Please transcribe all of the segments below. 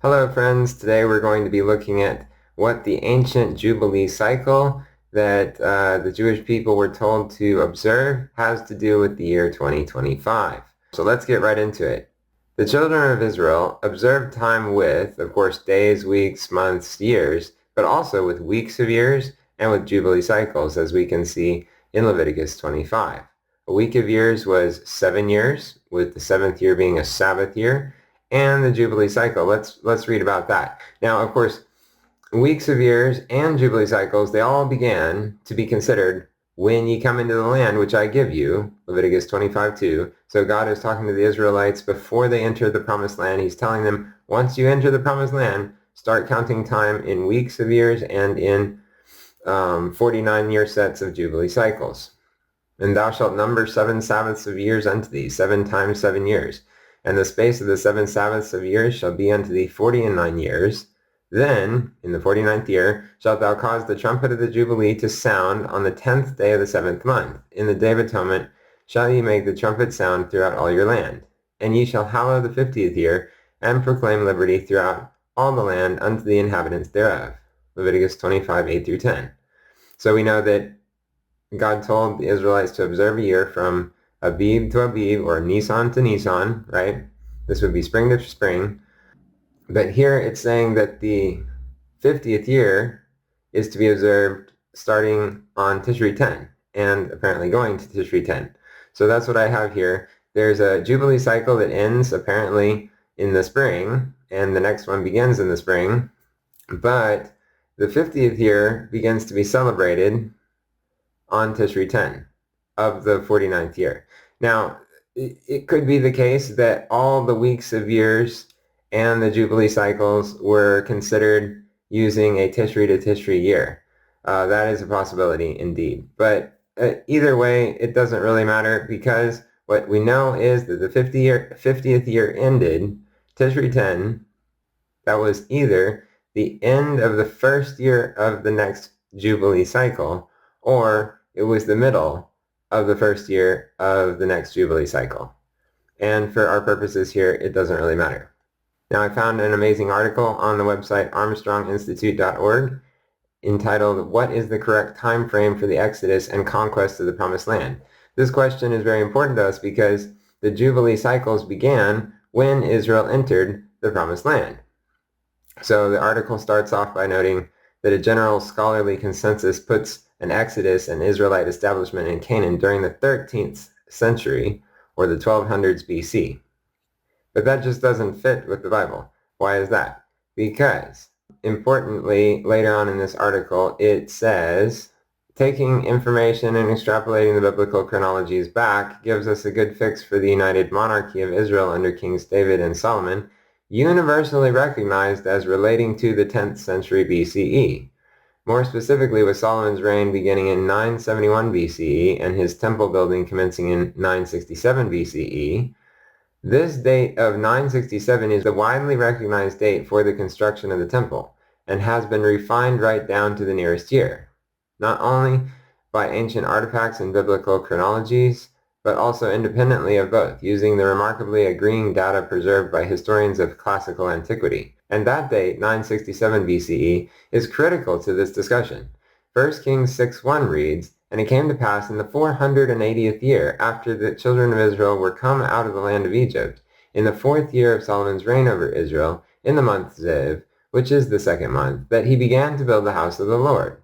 Hello friends, today we're going to be looking at what the ancient Jubilee cycle that the Jewish people were told to observe has to do with the year 2025. So let's get right into it. The children of Israel observed time with, of course, days, weeks, months, years, but also with weeks of years and with Jubilee cycles, as we can see in Leviticus 25. A week of years was 7 years, with the 7th year being a Sabbath year, and the Jubilee cycle. Let's read about that. Now, of course, weeks of years and Jubilee cycles, they all began to be considered when ye come into the land which I give you, Leviticus 25:2. So God is talking to the Israelites before they enter the promised land. He's telling them, once you enter the promised land, start counting time in weeks of years and in 49-year sets of Jubilee cycles. And thou shalt number 7 Sabbaths of years unto thee, 7 times 7 years. And the space of the 7 Sabbaths of years shall be unto thee 49 years. Then, in the 49th year, shalt thou cause the trumpet of the Jubilee to sound on the 10th day of the 7th month. In the day of atonement shall ye make the trumpet sound throughout all your land. And ye shall hallow the 50th year, and proclaim liberty throughout all the land unto the inhabitants thereof. Leviticus 25, 8 through 10. So we know that God told the Israelites to observe a year from Abib to Abib, or Nisan to Nisan, right? This would be spring to spring. But here it's saying that the 50th year is to be observed starting on Tishri 10, and apparently going to Tishri 10. So that's what I have here. There's a Jubilee cycle that ends apparently in the spring, and the next one begins in the spring. But the 50th year begins to be celebrated on Tishri 10 of the 49th year. Now, it could be the case that all the weeks of years and the Jubilee cycles were considered using a Tishri to Tishri year. That is a possibility indeed. But either way, it doesn't really matter, because what we know is that the 50th year ended Tishri 10. That was either the end of the first year of the next Jubilee cycle, or it was the middle of the first year of the next Jubilee cycle. And for our purposes here, it doesn't really matter. Now, I found an amazing article on the website armstronginstitute.org entitled, "What is the correct time frame for the Exodus and conquest of the Promised Land?" This question is very important to us because the Jubilee cycles began when Israel entered the Promised Land. So the article starts off by noting that a general scholarly consensus puts an Exodus and Israelite establishment in Canaan during the 13th century, or the 1200s BC. But that just doesn't fit with the Bible. Why is that? Because, importantly, later on in this article, it says, taking information and extrapolating the biblical chronologies back gives us a good fix for the united monarchy of Israel under Kings David and Solomon, universally recognized as relating to the 10th century BCE. More specifically, with Solomon's reign beginning in 971 BCE and his temple building commencing in 967 BCE, this date of 967 is the widely recognized date for the construction of the temple, and has been refined right down to the nearest year, not only by ancient artifacts and biblical chronologies, but also independently of both, using the remarkably agreeing data preserved by historians of classical antiquity. And that date, 967 BCE, is critical to this discussion. 1 Kings 6:1 reads, "And it came to pass in the 480th year, after the children of Israel were come out of the land of Egypt, in the 4th year of Solomon's reign over Israel, in the month Ziv, which is the 2nd month, that he began to build the house of the Lord."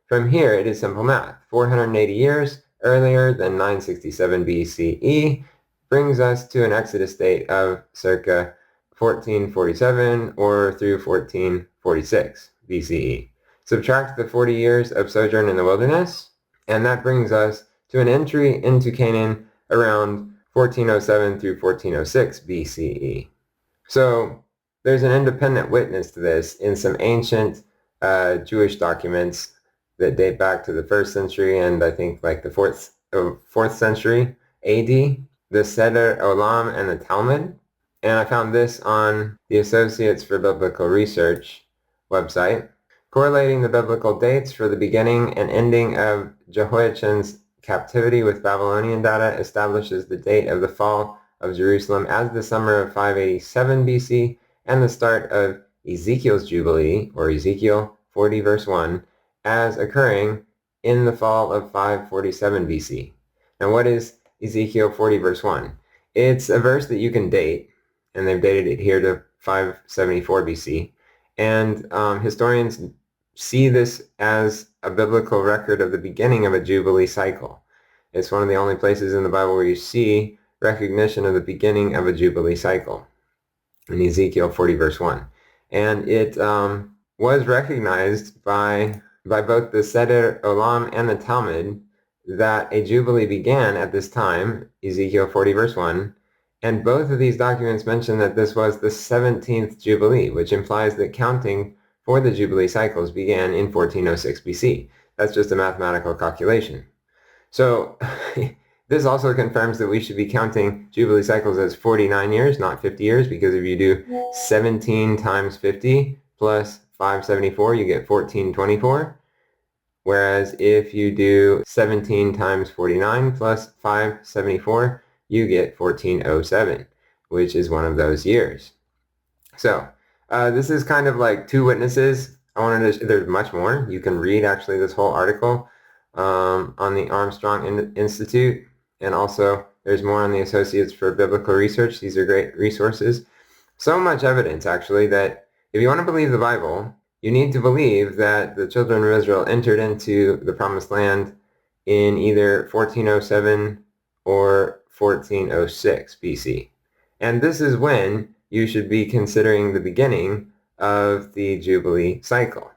From here, it is simple math. 480 years earlier than 967 BCE brings us to an Exodus date of circa 1447 or through 1446 BCE. Subtract the 40 years of sojourn in the wilderness, and that brings us to an entry into Canaan around 1407 through 1406 BCE. So there's an independent witness to this in some ancient Jewish documents that date back to the 1st century and I think like the 4th century AD, the Seder Olam and the Talmud. And I found this on the Associates for Biblical Research website, correlating the biblical dates for the beginning and ending of Jehoiachin's captivity with Babylonian data establishes the date of the fall of Jerusalem as the summer of 587 BC and the start of Ezekiel's Jubilee, or Ezekiel 40 verse 1, as occurring in the fall of 547 BC. Now what is Ezekiel 40 verse 1? It's a verse that you can date, and they've dated it here to 574 BC, and historians see this as a biblical record of the beginning of a Jubilee cycle. It's one of the only places in the Bible where you see recognition of the beginning of a Jubilee cycle in Ezekiel 40 verse 1. And it was recognized by both the Seder Olam and the Talmud that a Jubilee began at this time, Ezekiel 40 verse 1, and both of these documents mention that this was the 17th Jubilee, which implies that counting for the Jubilee cycles began in 1406 BC. That's just a mathematical calculation. So this also confirms that we should be counting Jubilee cycles as 49 years, not 50 years, because if you do 17 times 50 plus 574, you get 1424. Whereas if you do 17 times 49 plus 574, you get 1407, which is one of those years. So this is kind of like two witnesses. There's much more. You can read actually this whole article on the Armstrong Institute, and also there's more on the Associates for Biblical Research. These are great resources. So much evidence actually that if you want to believe the Bible, you need to believe that the children of Israel entered into the Promised Land in either 1407 or 1406 BC. And this is when you should be considering the beginning of the Jubilee cycle.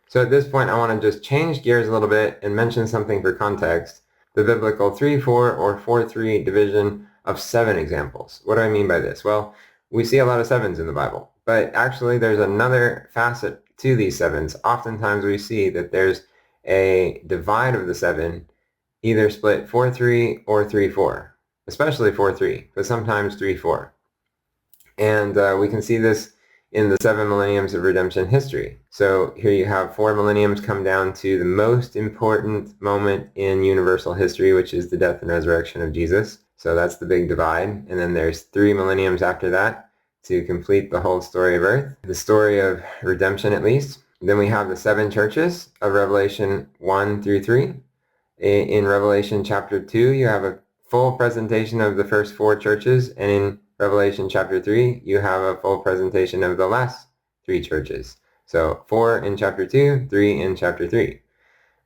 So at this point, I want to just change gears a little bit and mention something for context. The biblical 3-4 or 4-3 division of 7 examples. What do I mean by this? Well, we see a lot of 7s in the Bible, but actually there's another facet to these 7s. Oftentimes we see that there's a divide of the 7, either split 4-3 or 3-4, especially 4-3, but sometimes 3-4. And we can see this in the 7 millenniums of redemption history. So here you have 4 millenniums come down to the most important moment in universal history, which is the death and resurrection of Jesus. So that's the big divide. And then there's 3 millenniums after that to complete the whole story of Earth, the story of redemption at least. Then we have the 7 churches of Revelation 1 through 3. In Revelation chapter 2, you have a full presentation of the first 4 churches, and in Revelation chapter 3, you have a full presentation of the last 3 churches. So 4 in chapter 2, 3 in chapter 3.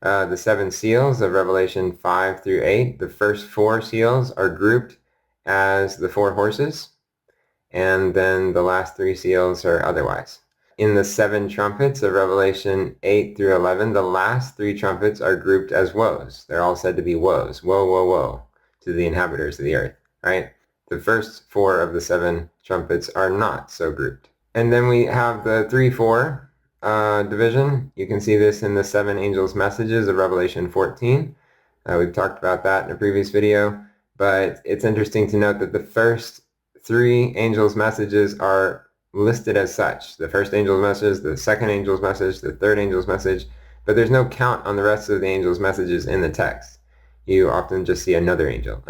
The 7 seals of Revelation 5 through 8, the first 4 seals are grouped as the 4 horses, and then the last 3 seals are otherwise. In the 7 trumpets of Revelation 8 through 11, the last 3 trumpets are grouped as woes. They're all said to be woes. Woe, woe, woe to the inhabitants of the earth, right? The first 4 of the 7 trumpets are not so grouped. And then we have the 3-4 division. You can see this in the 7 angels' messages of Revelation 14. We've talked about that in a previous video, but it's interesting to note that the first 3 angels' messages are listed as such. The first angel's message, the second angel's message, the third angel's message, but there's no count on the rest of the angel's messages in the text. You often just see another angel.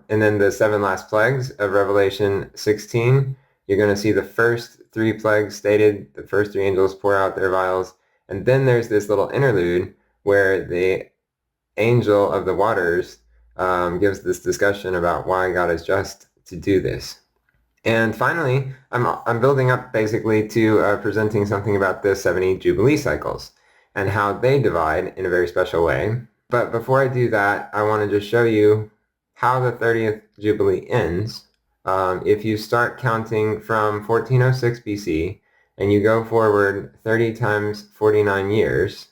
And then the 7 last plagues of Revelation 16, you're going to see the first 3 plagues stated, the first 3 angels pour out their vials, and then there's this little interlude where the angel of the waters gives this discussion about why God is just to do this. And finally, I'm building up basically to presenting something about the 70 Jubilee cycles and how they divide in a very special way. But before I do that, I want to just show you how the 30th Jubilee ends. If you start counting from 1406 BC and you go forward 30 times 49 years,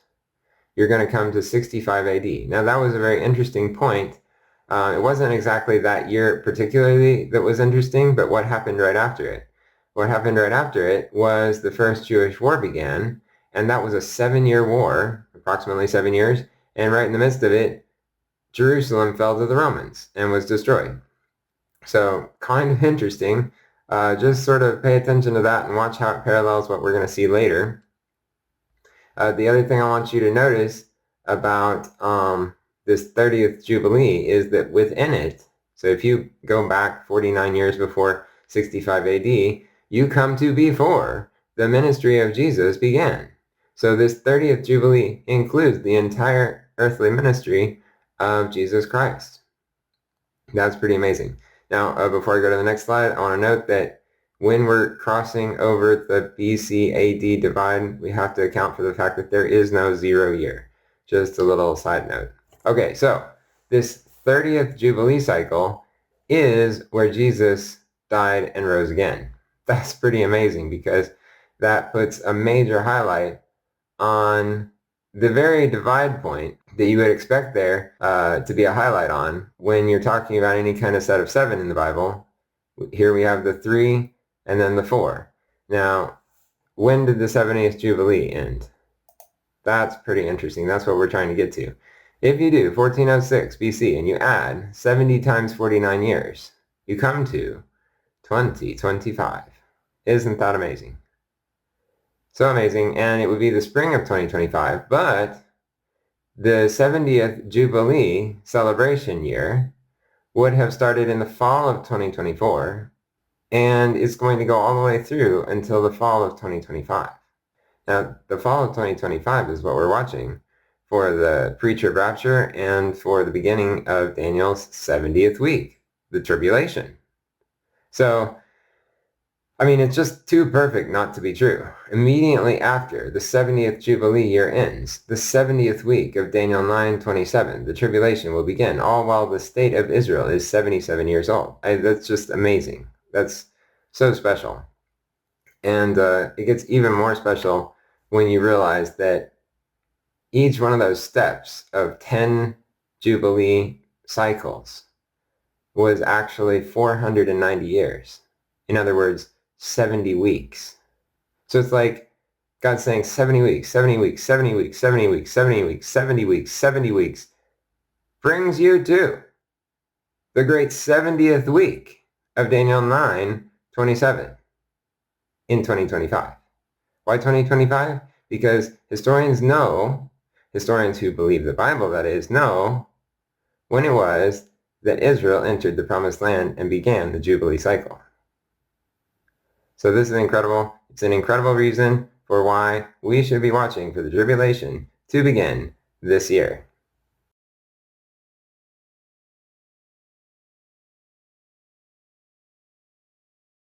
you're going to come to 65 AD. Now that was a very interesting point. It wasn't exactly that year particularly that was interesting, but what happened right after it? What happened right after it was the first Jewish war began, and that was a 7-year war, approximately 7 years, and right in the midst of it, Jerusalem fell to the Romans and was destroyed. So kind of interesting. Just sort of pay attention to that and watch how it parallels what we're going to see later. The other thing I want you to notice about this 30th Jubilee is that within it, so if you go back 49 years before 65 AD, you come to before the ministry of Jesus began. So this 30th Jubilee includes the entire earthly ministry of Jesus Christ. That's pretty amazing. Now, before I go to the next slide, I want to note that when we're crossing over the BC AD divide, we have to account for the fact that there is no 0 year. Just a little side note. Okay, so this 30th Jubilee cycle is where Jesus died and rose again. That's pretty amazing because that puts a major highlight on the very divide point that you would expect there to be a highlight on when you're talking about any kind of set of 7 in the Bible. Here we have the 3 and then the 4. Now, when did the 70th Jubilee end? That's pretty interesting. That's what we're trying to get to. If you do 1406 BC and you add 70 times 49 years, you come to 2025. Isn't that amazing? So amazing, and it would be the spring of 2025, but the 70th Jubilee celebration year would have started in the fall of 2024, and it's going to go all the way through until the fall of 2025. Now, the fall of 2025 is what we're watching for the pre-trib rapture and for the beginning of Daniel's 70th week, the tribulation. So, I mean, it's just too perfect not to be true. Immediately after the 70th Jubilee year ends, the 70th week of Daniel 9:27, the tribulation will begin, all while the state of Israel is 77 years old. That's just amazing. That's so special. And it gets even more special when you realize that each one of those steps of 10 Jubilee cycles was actually 490 years. In other words, 70 weeks. So it's like God saying 70 weeks, 70 weeks, 70 weeks, 70 weeks, 70 weeks, 70 weeks, 70 weeks brings you to the great 70th week of Daniel 9:27 in 2025. Why 2025? Because historians who believe the Bible, that is, know when it was that Israel entered the Promised Land and began the Jubilee cycle. So this is incredible. It's an incredible reason for why we should be watching for the tribulation to begin this year.